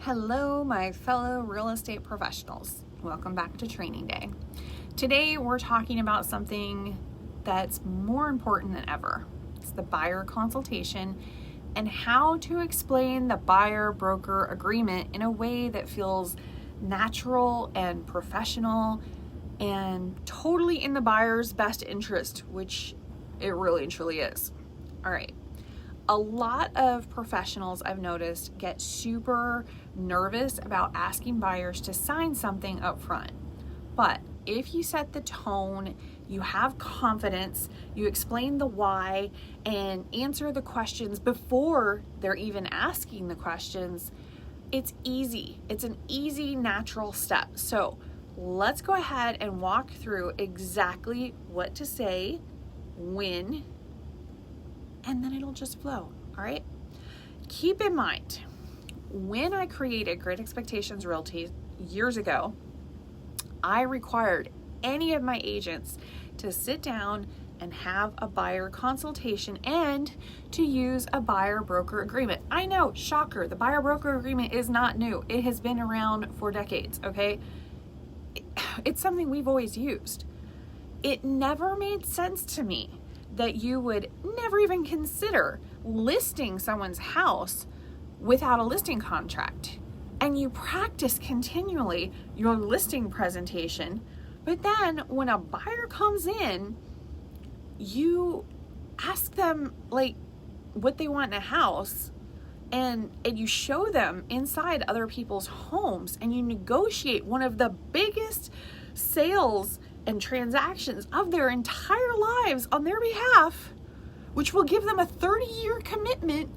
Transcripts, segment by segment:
Hello, my fellow real estate professionals. Welcome back to Training Day. Today, we're talking about something that's more important than ever. It's the buyer consultation and how to explain the buyer-broker agreement in a way that feels natural and professional and totally in the buyer's best interest, which it really and truly is. All right. A lot of professionals I've noticed get super nervous about asking buyers to sign something up front. But if you set the tone, you have confidence, you explain the why, and answer the questions before they're even asking the questions, it's easy. It's an easy, natural step. So let's go ahead and walk through exactly what to say, when, and then it'll just flow, all right? Keep in mind, when I created Great Expectations Realty years ago, I required any of my agents to sit down and have a buyer consultation and to use a buyer-broker agreement. I know, shocker, the buyer-broker agreement is not new. It has been around for decades, okay? It's something we've always used. It never made sense to me that you would never even consider listing someone's house without a listing contract. And you practice continually your listing presentation, but then when a buyer comes in, you ask them like what they want in a house, and you show them inside other people's homes, and you negotiate one of the biggest sales and transactions of their entire lives on their behalf, which will give them a 30-year commitment,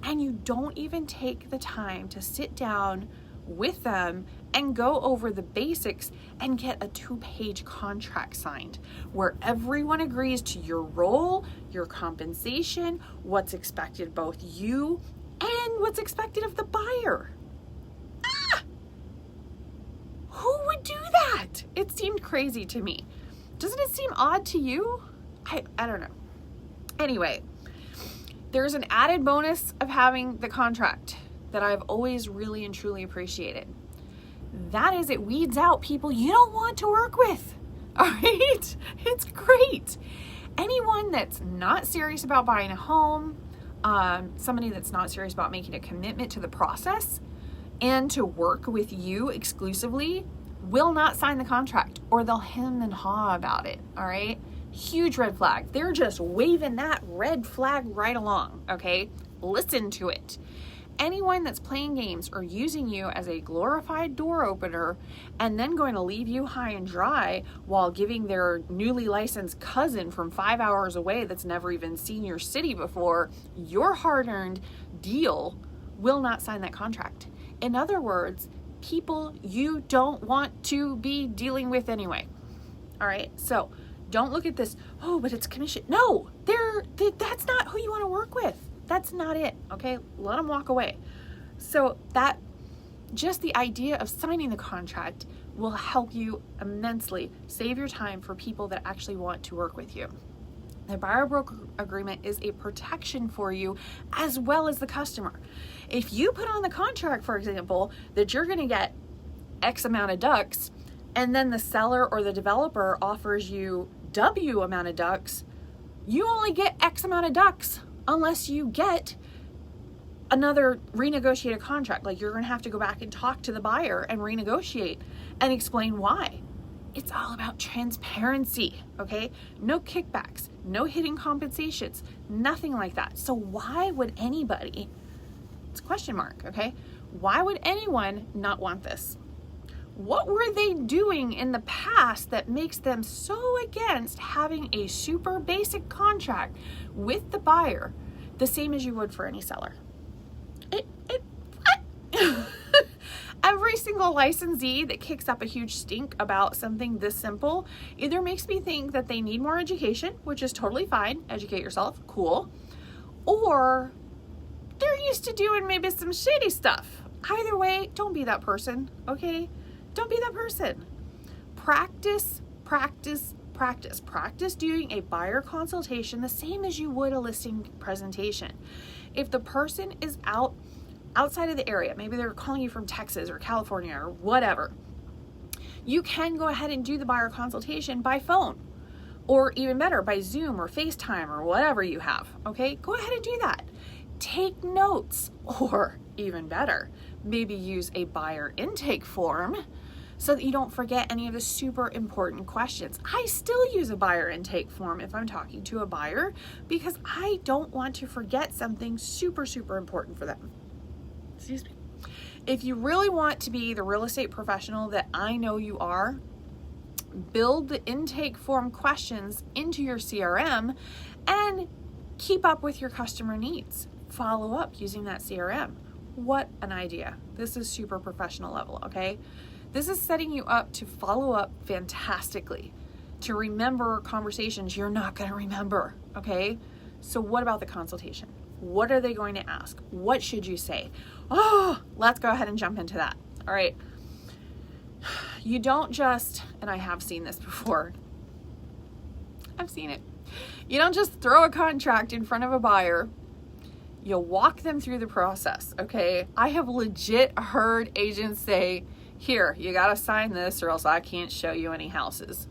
and you don't even take the time to sit down with them and go over the basics and get a 2-page contract signed where everyone agrees to your role, your compensation, what's expected both you and what's expected of the buyer. Who would do that? It seemed crazy to me. Doesn't it seem odd to you? I don't know. Anyway, there's an added bonus of having the contract that I've always really and truly appreciated. That is, it weeds out people you don't want to work with. All right? It's great. Anyone that's not serious about buying a home, somebody that's not serious about making a commitment to the process and to work with you exclusively will not sign the contract, or they'll hem and haw about it, all right? Huge red flag. They're just waving that red flag right along, okay? Listen to it. Anyone that's playing games or using you as a glorified door opener and then going to leave you high and dry while giving their newly licensed cousin from 5 hours away that's never even seen your city before your hard-earned deal will not sign that contract. In other words, people you don't want to be dealing with anyway. All right, so don't look at this, oh, but it's commission. No, that's not who you want to work with. That's not it, okay? Let them walk away. So that, just the idea of signing the contract will help you immensely save your time for people that actually want to work with you. The buyer-broker agreement is a protection for you as well as the customer. If you put on the contract, for example, that you're going to get X amount of ducks, and then the seller or the developer offers you W amount of ducks, you only get X amount of ducks unless you get another renegotiated contract. Like, you're going to have to go back and talk to the buyer and renegotiate and explain why. It's all about transparency, okay? No kickbacks, no hidden compensations, nothing like that. So why would anybody, it's a question mark, okay? Why would anyone not want this? What were they doing in the past that makes them so against having a super basic contract with the buyer, the same as you would for any seller? Every single licensee that kicks up a huge stink about something this simple either makes me think that they need more education, which is totally fine, educate yourself, cool, or they're used to doing maybe some shady stuff. Either way, don't be that person, okay? Don't be that person. Practice, practice, practice. Practice doing a buyer consultation the same as you would a listing presentation. If the person is out outside of the area, maybe they're calling you from Texas or California or whatever, you can go ahead and do the buyer consultation by phone, or even better, by Zoom or FaceTime or whatever you have, okay? Go ahead and do that. Take notes, or even better, maybe use a buyer intake form so that you don't forget any of the super important questions. I still use a buyer intake form if I'm talking to a buyer because I don't want to forget something super, super important for them. Excuse me. If you really want to be the real estate professional that I know you are, build the intake form questions into your CRM and keep up with your customer needs. Follow up using that CRM. What an idea. This is super professional level, okay? This is setting you up to follow up fantastically, to remember conversations you're not going to remember, okay? So what about the consultation? What are they going to ask? What should you say? Oh, let's go ahead and jump into that. All right. You don't just, and I have seen this before. I've seen it. You don't just throw a contract in front of a buyer. You walk them through the process, okay? I have legit heard agents say, here, you got to sign this or else I can't show you any houses.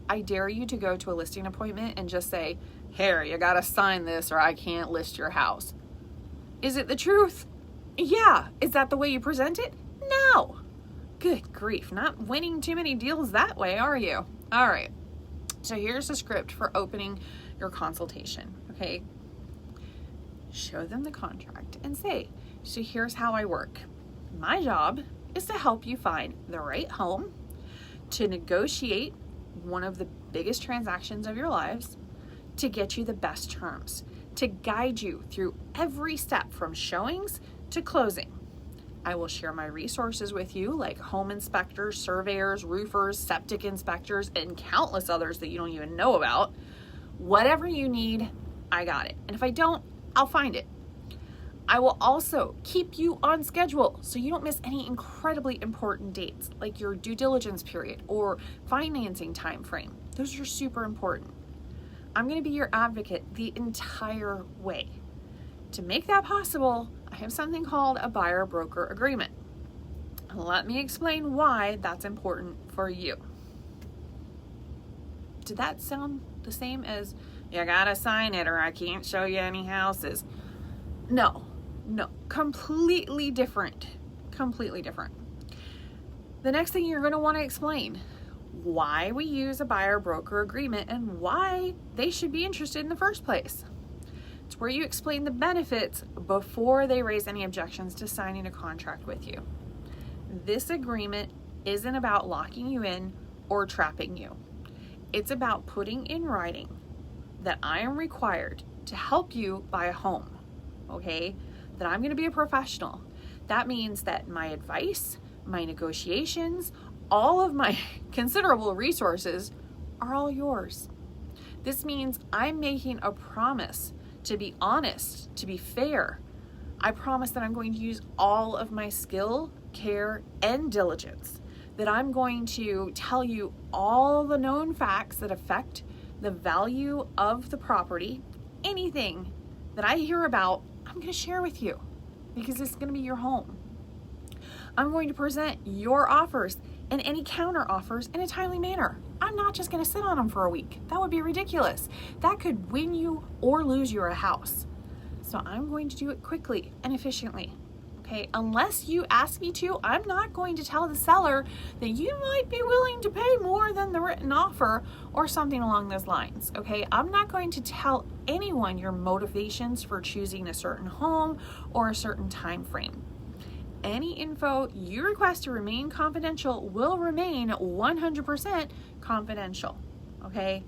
I dare you to go to a listing appointment and just say, here, you got to sign this or I can't list your house. Is it the truth? Yeah. Is that the way you present it? No. Good grief. Not winning too many deals that way, are you? All right. So here's the script for opening your consultation, okay? Show them the contract and say, so here's how I work. My job is to help you find the right home, to negotiate one of the biggest transactions of your lives, to get you the best terms, to guide you through every step from showings to closing. I will share my resources with you, like home inspectors, surveyors, roofers, septic inspectors, and countless others that you don't even know about. Whatever you need, I got it. And if I don't, I'll find it. I will also keep you on schedule so you don't miss any incredibly important dates, like your due diligence period or financing time frame. Those are super important. I'm going to be your advocate the entire way. To make that possible, I have something called a buyer-broker agreement. Let me explain why that's important for you. Did that sound the same as, you gotta sign it or I can't show you any houses? No, completely different. Completely different. The next thing you're going to want to explain why we use a buyer-broker agreement and why they should be interested in the first place. It's where you explain the benefits before they raise any objections to signing a contract with you. This agreement isn't about locking you in or trapping you. It's about putting in writing that I am required to help you buy a home, okay? That I'm going to be a professional. That means that my advice, my negotiations, all of my considerable resources are all yours. This means I'm making a promise to be honest, to be fair. I promise that I'm going to use all of my skill, care, and diligence. That I'm going to tell you all the known facts that affect the value of the property. Anything that I hear about, I'm going to share with you because it's going to be your home. I'm going to present your offers and any counter offers in a timely manner. I'm not just going to sit on them for a week. That would be ridiculous. That could win you or lose you a house. So I'm going to do it quickly and efficiently. Okay, unless you ask me to, I'm not going to tell the seller that you might be willing to pay more than the written offer or something along those lines. Okay, I'm not going to tell anyone your motivations for choosing a certain home or a certain time frame. Any info you request to remain confidential will remain 100% confidential. Okay,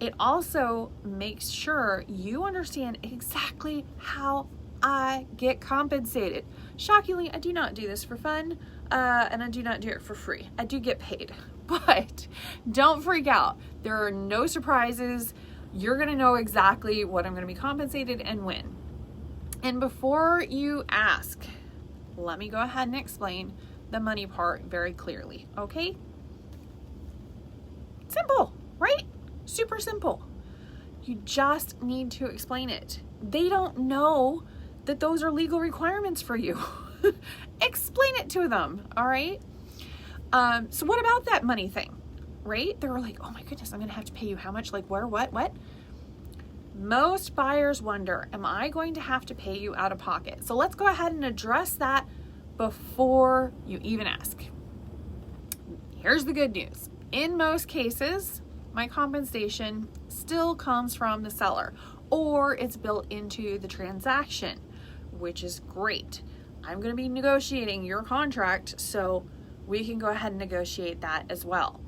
it also makes sure you understand exactly how I get compensated. Shockingly, I do not do this for fun, and I do not do it for free. I do get paid, but don't freak out. There are no surprises. You're going to know exactly what I'm going to be compensated and when. And before you ask, let me go ahead and explain the money part very clearly, okay? Simple, right? Super simple. You just need to explain it. they don't know that those are legal requirements for you. Explain it to them, all right? So what about that money thing, right? They're like, oh my goodness, I'm going to have to pay you how much? Like where, what? Most buyers wonder, am I going to have to pay you out of pocket? So let's go ahead and address that before you even ask. Here's the good news. In most cases, my compensation still comes from the seller, or it's built into the transaction, which is great. I'm going to be negotiating your contract, so we can go ahead and negotiate that as well.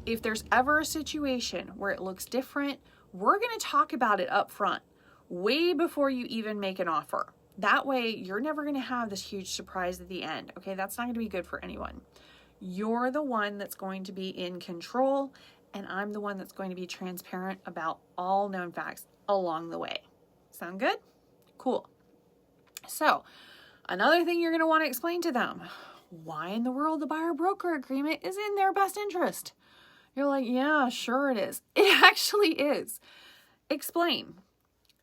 If there's ever a situation where it looks different, we're going to talk about it up front, way before you even make an offer. That way, you're never going to have this huge surprise at the end. Okay, that's not going to be good for anyone. You're the one that's going to be in control, and I'm the one that's going to be transparent about all known facts along the way. Sound good? Cool. So, another thing you're going to want to explain to them, why in the world the buyer-broker agreement is in their best interest. You're like, yeah, sure it is. It actually is. Explain.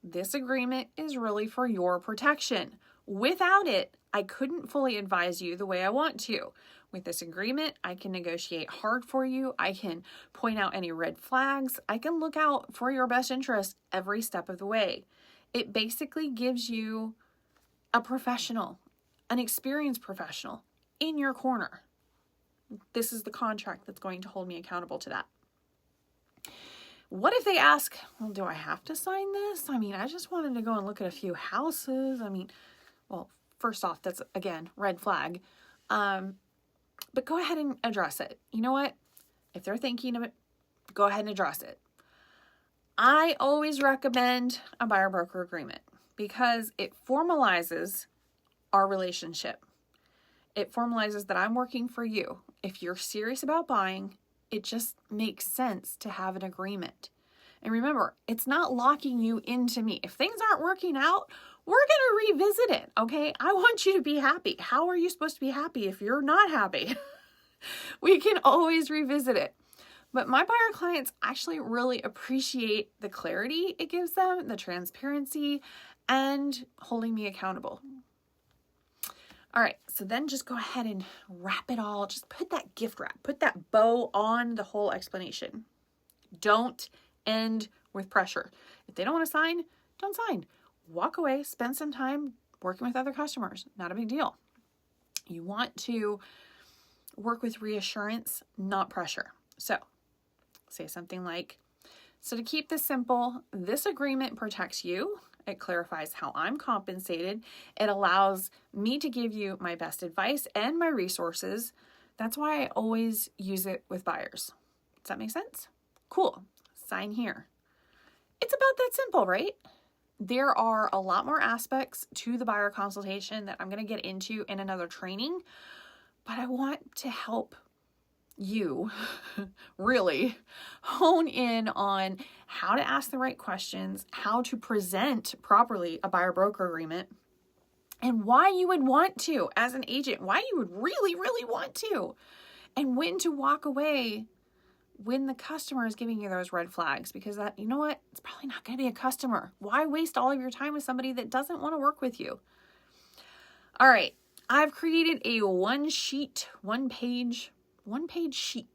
This agreement is really for your protection. Without it, I couldn't fully advise you the way I want to. With this agreement, I can negotiate hard for you. I can point out any red flags. I can look out for your best interest every step of the way. It basically gives you a professional, an experienced professional in your corner. This is the contract that's going to hold me accountable to that. What if they ask, well, do I have to sign this? I mean, I just wanted to go and look at a few houses. I mean, well, first off, that's, again, red flag. But go ahead and address it. You know what? If they're thinking of it, go ahead and address it. I always recommend a buyer-broker agreement because it formalizes our relationship. It formalizes that I'm working for you. If you're serious about buying, it just makes sense to have an agreement. And remember, it's not locking you into me. If things aren't working out, we're going to revisit it, okay? I want you to be happy. How are you supposed to be happy if you're not happy? We can always revisit it. But my buyer clients actually really appreciate the clarity it gives them, the transparency, and holding me accountable. All right, so then just go ahead and wrap it all. Just put that gift wrap, put that bow on the whole explanation. Don't end with pressure. If they don't want to sign, don't sign. Walk away, spend some time working with other customers. Not a big deal. You want to work with reassurance, not pressure. So say something like, so to keep this simple, this agreement protects you. It clarifies how I'm compensated. It allows me to give you my best advice and my resources. That's why I always use it with buyers. Does that make sense? Cool. Sign here. It's about that simple, right? There are a lot more aspects to the buyer consultation that I'm going to get into in another training, but I want to help you really hone in on how to ask the right questions, how to present properly a buyer-broker agreement, and why you would want to as an agent, why you would really, really want to, and when to walk away when the customer is giving you those red flags, because that, you know what, it's probably not going to be a customer. Why waste all of your time with somebody that doesn't want to work with you? All right, I've created a one-page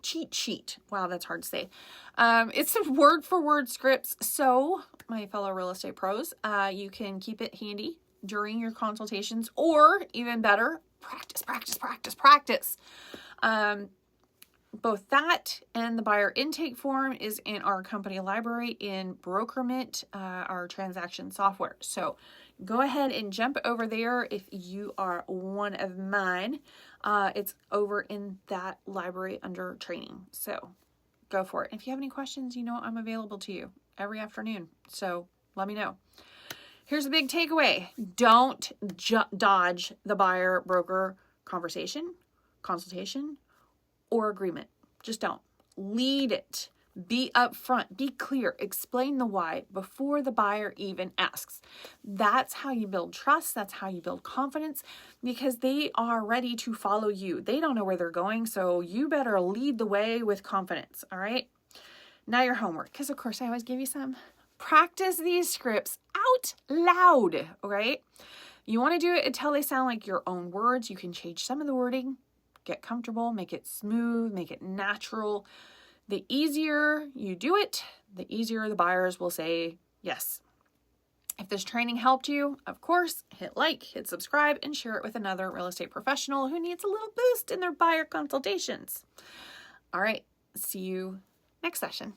cheat sheet. Wow, that's hard to say. It's a word-for-word scripts. So, my fellow real estate pros, you can keep it handy during your consultations, or even better, practice. Both that and the buyer intake form is in our company library in Brokerment, our transaction software. So go ahead and jump over there if you are one of mine. It's over in that library under training. So go for it. If you have any questions, you know I'm available to you every afternoon. So let me know. Here's the big takeaway. Don't dodge the buyer-broker consultation, or agreement. Just don't. Lead it. Be upfront. Be clear. Explain the why before the buyer even asks. That's how you build trust. That's how you build confidence, because they are ready to follow you. They don't know where they're going, so you better lead the way with confidence. All right? Now your homework, because of course I always give you some. Practice these scripts out loud, right? You want to do it until they sound like your own words. You can change some of the wording, get comfortable, make it smooth, make it natural. The easier you do it, the easier the buyers will say yes. If this training helped you, of course, hit like, hit subscribe, and share it with another real estate professional who needs a little boost in their buyer consultations. All right, see you next session.